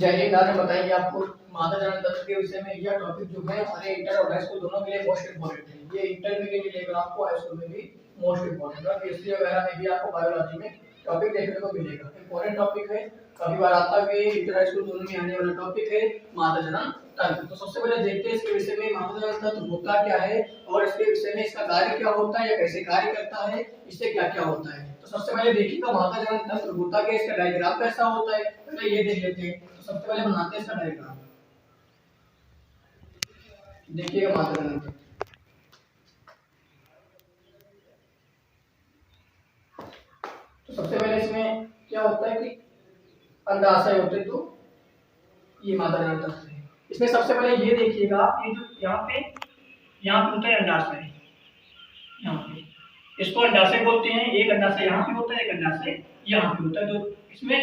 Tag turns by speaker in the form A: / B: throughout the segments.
A: जय हिंद। आज हम बताएंगे आपको मादा जनन तंत्र के विषय में। यह टॉपिक जो है हमारे इंटर और हाई स्कूल दोनों के लिए मोस्ट इम्पोर्टेंट है। ये इंटर में भी लेकर आपको हाई स्कूल में भी मोस्ट इम्पोर्टेंट है। पीएससी वगैरह में भी आपको बायोलॉजी में टॉपिक देखने को मिलेगा। इम्पोर्टेंट टॉपिक है, कभी बार आता भी इंटर हाई स्कूल दोनों में आने वाला टॉपिक है मादा जनन तंत्र। तो सबसे पहले देखते हैं इसके विषय में मादा जनन तंत्र होता क्या है और इसके विषय में इसका कार्य क्या होता है या कैसे कार्य करता है, इससे क्या क्या होता है। तो सबसे पहले देखिएगा मादा जनन तंत्र होता क्या है, इसका डायग्राम कैसा होता है पहले ये देख लेते हैं। तो सबसे पहले बनाते हैं इसका डायग्राम। देखिएगा मादा जनन तंत्र। तो सबसे पहले इसमें क्या होता है कि अंडाशय होते, तो ये मादा जनन तंत्र है। इसमें सबसे पहले ये देखिएगा, ये जो यहाँ पे होता है अंडाशय, यहाँ पे इसको अंडाशय बोलते हैं। एक अंडाशय यहाँ पे होता है, एक अंडाशय यहाँ पे होता है। तो इसमें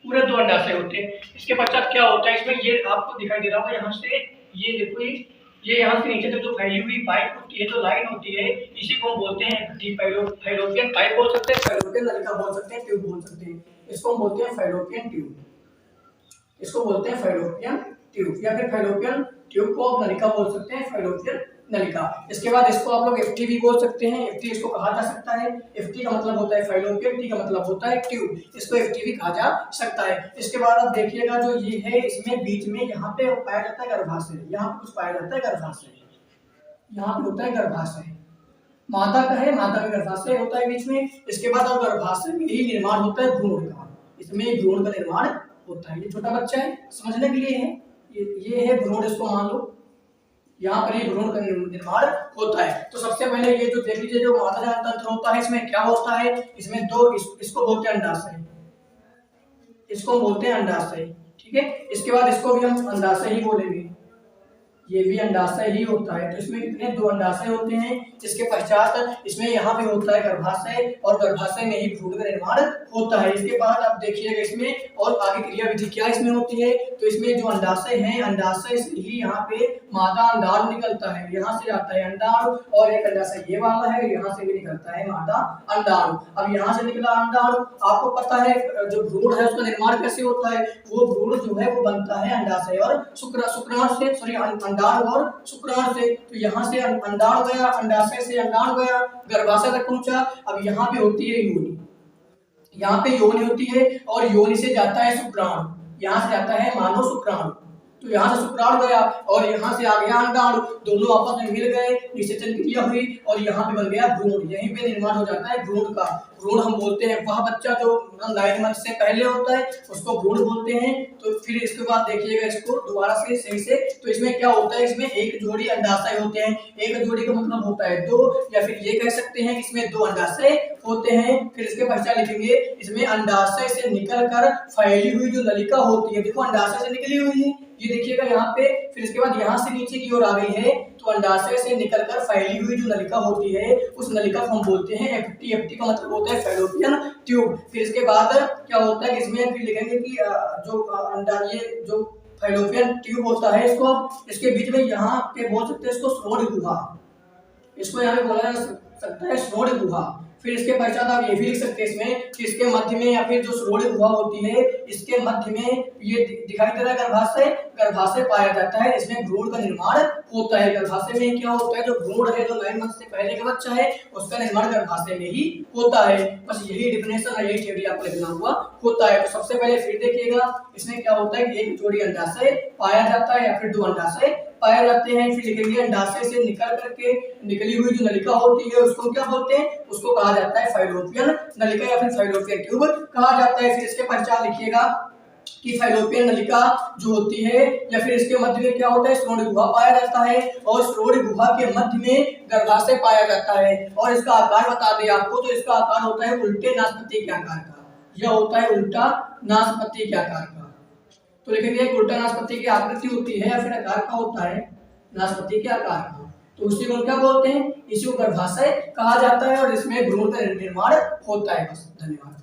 A: पूरे दो अंडाशय होते हैं। इसके पश्चात क्या होता है, इसमें ये आपको दिखाई दे रहा होगा, यहाँ से ये देखो, ये यहाँ से नीचे तक जो फैली हुई पाइप होती है, जो लाइन होती है, इसी को बोलते हैं फैलोपियन पाइप बोल सकते हैं, फैलोपियन नलिका बोल सकते हैं, ट्यूब बोल सकते हैं। इसको हम बोलते हैं फैलोपियन ट्यूब, इसको बोलते हैं फैलोपियन ट्यूब या फिर फैलोपियन ट्यूब को आप नलिका बोल सकते हैं, फैलोपियन नलिका। इसके बाद इसको आप लोग एफटी भी बोल सकते हैं, एफटी इसको कहा जा सकता है। एफटी का मतलब होता है फैलोपियन, टी का मतलब होता है ट्यूब, इसको एफटी भी कहा जा सकता है। इसके बाद आप देखिएगा जो ये है, इसमें बीच में यहाँ पे पाया जाता है गर्भाशय, यहाँ पे कुछ पाया जाता है गर्भाशय, यहाँ पे होता है गर्भाशय। मादा का है, मादा में गर्भाशय होता है बीच में। इसके बाद अब गर्भाशय में ही निर्माण होता है भ्रूण का, इसमें भ्रूण का निर्माण होता है। ये छोटा बच्चा है, समझने के लिए है, ये है भ्रूण, इसको मान लो यहाँ पर ही भ्रूण का निर्माण होता है। तो सबसे पहले ये जो देख लीजिए, जो मादा जनन तंत्र होता है, इसमें क्या होता है, इसमें दो इसको बोलते हैं अंडाशय, इसको बोलते हैं अंडाशय, ठीक है। इसके बाद इसको भी हम अंडाशय ही बोलेंगे, ये भी अंडाशय ही होता है। तो इसमें कितने दो अंडाशय होते हैं। इसके पश्चात इसमें यहाँ पे होता है गर्भाशय, और गर्भाशय में ही भ्रूण का निर्माण होता है। इसके बाद आप देखिएगा इसमें और आगे क्रिया विधि क्या इसमें होती है। तो इसमें जो अंडाशय है, अंडाशय से ही यहाँ पे मादा अंडाणु निकलता है, यहाँ से आता है अंडाणु, और एक अंडाशय ये वाला है, यहाँ से भी निकलता है मादा अंडाणु। अब यहाँ से निकला अंडाणु, आपको पता है जो भ्रूण है उसका निर्माण कैसे होता है। वो भ्रूण जो है वो बनता है अंडाशय और शुक्राणु से, सॉरी अंडाणु और शुक्राणु से। तो यहाँ से अंडाणु गया, अंडाशय से अंडाणु गया, गर्भाशय तक पहुंचा। अब यहाँ पे होती है योनि, यहाँ पे योनि होती है, और योनि से जाता है शुक्राणु, यहाँ से जाता है मानव शुक्राणु। तो यहाँ से शुक्राणु गया और यहाँ से आ गया अंडाणु, दोनों आपस में मिल गए, निषेचन क्रिया हुई और यहाँ पे बन गया भ्रूण। यहीं पे निर्माण हो जाता है भ्रूण का। भ्रूण हम बोलते हैं वह बच्चा जो 9 मंथ से पहले होता है, उसको भ्रूण बोलते हैं। तो फिर इसके बाद देखिएगा इसको दोबारा से सही से। तो इसमें क्या होता है, इसमें एक जोड़ी अंडाशय होते हैं। एक जोड़ी का मतलब होता है दो, या फिर ये कह सकते हैं इसमें दो अंडाशय होते हैं। फिर इसके पश्चात लिखेंगे, इसमें अंडाशय से निकलकर फैली हुई जो नलिका होती है, देखो अंडाशय से निकली हुई है, ये देखिएगा यहाँ पे। फिर इसके बाद यहाँ से नीचे की ओर आ गई है, तो अंडाशय से निकलकर फैली हुई जो नलिका होती है, उस नलिका को हम बोलते हैं एफटी। एफटी का मतलब होता है फैलोपियन ट्यूब। फिर इसके बाद क्या होता है, इसमें फिर लिखेंगे कि जो अंडा, ये जो फैलोपियन ट्यूब होता है, इसको इसके बीच में यहाँ पे बोल सकते हैं इसको श्रोण गुहा, इसको यहाँ पे बोला जा सकता है श्रोण गुहा। फिर इसके पश्चात आप ये भी लिख सकते हैं इसमें कि इसके मध्य में, या फिर जो श्रोण गुहा होती है, इसके मध्य में ये दिखाई दे रहा है गर्भाशय, गर्भाशय पाया जाता है। इसमें भ्रूण का निर्माण होता है। गर्भाशय में क्या होता है, जो भ्रूण है, जो 9 मंथ से पहले का बच्चा है, उसका निर्माण गर्भाशय में ही होता है। बस यही डिफिनेशन है, यही थ्योरी आपको लिखना हुआ होता है। तो सबसे पहले फिर देखिएगा, इसमें क्या होता है कि एक जोड़ी अंडाशय पाया जाता है या फिर दो अंडाशय पाए जाते हैं। फिर लिखेंगे अंडाशय से निकल करके निकली हुई जो नलिका होती है, उसको क्या बोलते हैं, उसको कहा जाता है फैलोपियन नलिका या फिर फैलोपियन ट्यूब कहा जाता है। फिर इसके पश्चात लिखिएगा कि फैलोपियन नलिका जो होती है, या फिर इसके मध्य में क्या होता है, श्रोण गुहा पाया जाता है, और श्रोण गुहा के मध्य में गर्भाशय पाया जाता है। और इसका आकार बता दें आपको, तो इसका आकार होता है उल्टे नाशपाती के आकार का, यह होता है उल्टा नाशपाती के आकार का। तो लिखेंगे एक उल्टा नाशपाती की आकृति होती है या फिर आकार का होता है, नाशपाती के आकार का, तो उसी को क्या बोलते हैं, इसी को गर्भाशय कहा जाता है, और इसमें भ्रूण का निर्माण होता है। बस, धन्यवाद।